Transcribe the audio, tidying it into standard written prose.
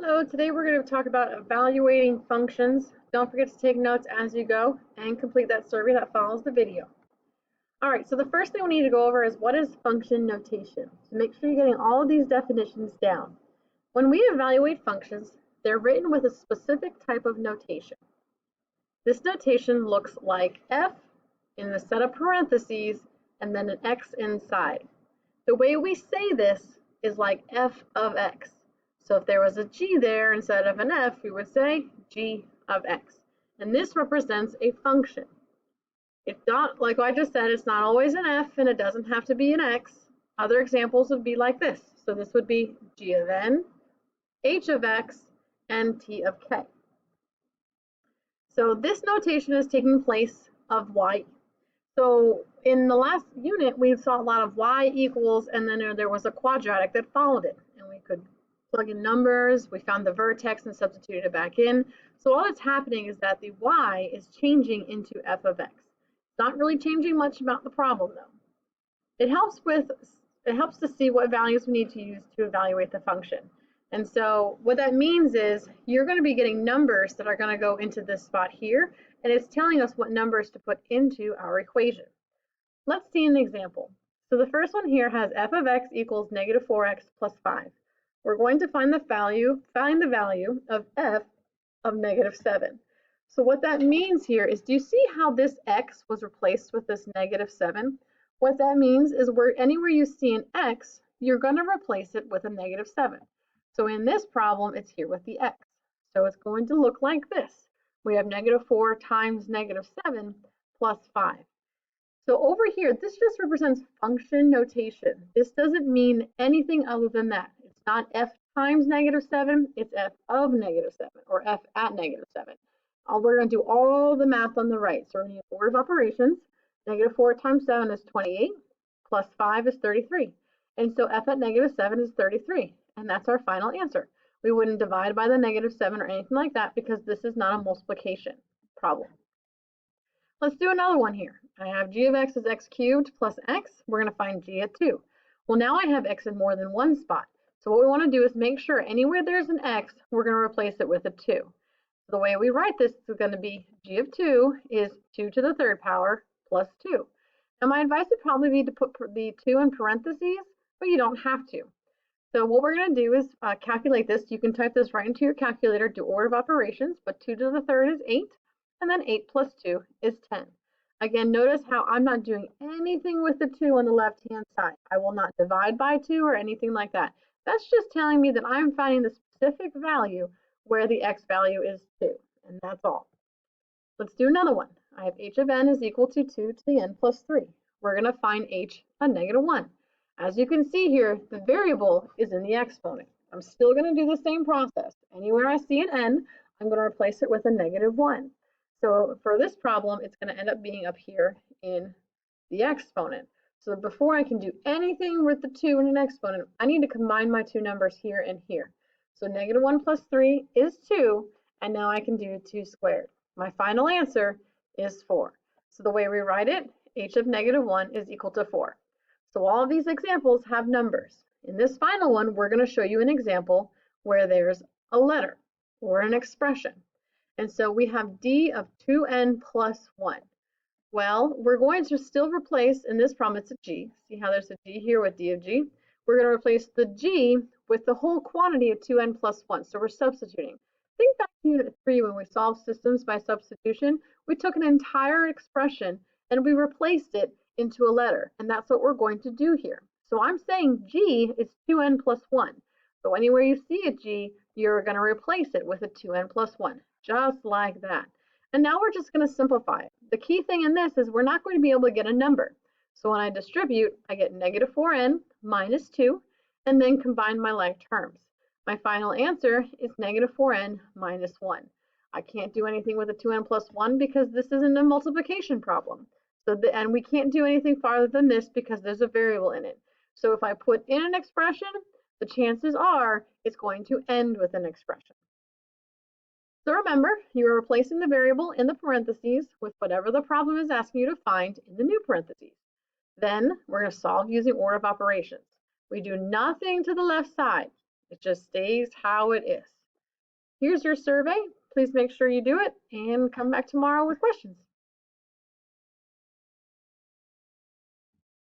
Hello, today we're going to talk about evaluating functions. Don't forget to take notes as you go and complete that survey that follows the video. All right, so the first thing we need to go over is what is function notation. So make sure you're getting all of these definitions down. When we evaluate functions, they're written with a specific type of notation. This notation looks like f in the set of parentheses and then an x inside. The way we say this is like f of x. So if there was a g there instead of an f, we would say g of x. And this represents a function. It's not, like I just said, it's not always an f and it doesn't have to be an x. Other examples would be like this. So this would be g of n, h of x, and t of k. So this notation is taking place of y. So in the last unit, we saw a lot of y equals, and then there was a quadratic that followed it. And we could plug in numbers, we found the vertex and substituted it back in. So all that's happening is that the y is changing into f of x. It's not really changing much about the problem though. It helps to see what values we need to use to evaluate the function. And so what that means is you're going to be getting numbers that are going to go into this spot here, and it's telling us what numbers to put into our equation. Let's see an example. So the first one here has f of x equals negative 4x plus 5. We're going to find the value of f of negative 7. So what that means here is, do you see how this x was replaced with this negative 7? What that means is anywhere you see an x, you're going to replace it with a negative 7. So in this problem, it's here with the x. So it's going to look like this. We have negative 4 times negative 7 plus 5. So over here, this just represents function notation. This doesn't mean anything other than that. It's not f times negative 7, it's f of negative 7, or f at negative 7. We're going to do all the math on the right. So we're going to use order of operations. Negative 4 times 7 is 28, plus 5 is 33. And so f at negative 7 is 33, and that's our final answer. We wouldn't divide by the negative 7 or anything like that because this is not a multiplication problem. Let's do another one here. I have g of x is x cubed plus x. We're going to find g at 2. Well, now I have x in more than one spot. So what we want to do is make sure anywhere there's an x, we're going to replace it with a 2. The way we write this is going to be g of 2 is 2 to the third power plus 2. Now my advice would probably be to put the 2 in parentheses, but you don't have to. So what we're going to do is calculate this. You can type this right into your calculator, do order of operations, but 2 to the third is 8, and then 8 plus 2 is 10. Again, notice how I'm not doing anything with the 2 on the left-hand side. I will not divide by 2 or anything like that. That's just telling me that I'm finding the specific value where the x value is 2, and that's all. Let's do another one. I have h of n is equal to 2 to the n plus 3. We're going to find h of negative 1. As you can see here, the variable is in the exponent. I'm still going to do the same process. Anywhere I see an n, I'm going to replace it with a negative 1. So for this problem, it's going to end up being up here in the exponent. So before I can do anything with the 2 in an exponent, I need to combine my two numbers here and here. So negative 1 plus 3 is 2, and now I can do 2 squared. My final answer is 4. So the way we write it, h of negative 1 is equal to 4. So all of these examples have numbers. In this final one, we're going to show you an example where there's a letter or an expression. And so we have d of 2n plus 1. Well, we're going to still replace, in this problem it's a g. See how there's a d here with d of g? We're going to replace the g with the whole quantity of 2n plus 1. So we're substituting. Think back to Unit 3 when we solved systems by substitution. We took an entire expression and we replaced it into a letter. And that's what we're going to do here. So I'm saying g is 2n plus 1. So anywhere you see a g, you're going to replace it with a 2n plus 1, just like that. And now we're just going to simplify it. The key thing in this is we're not going to be able to get a number. So when I distribute, I get negative 4n minus 2, and then combine my like terms. My final answer is negative 4n minus 1. I can't do anything with a 2n plus 1 because this isn't a multiplication problem. And we can't do anything farther than this because there's a variable in it. So if I put in an expression, the chances are it's going to end with an expression. So remember, you are replacing the variable in the parentheses with whatever the problem is asking you to find in the new parentheses. Then we're going to solve using order of operations. We do nothing to the left side. It just stays how it is. Here's your survey. Please make sure you do it and come back tomorrow with questions.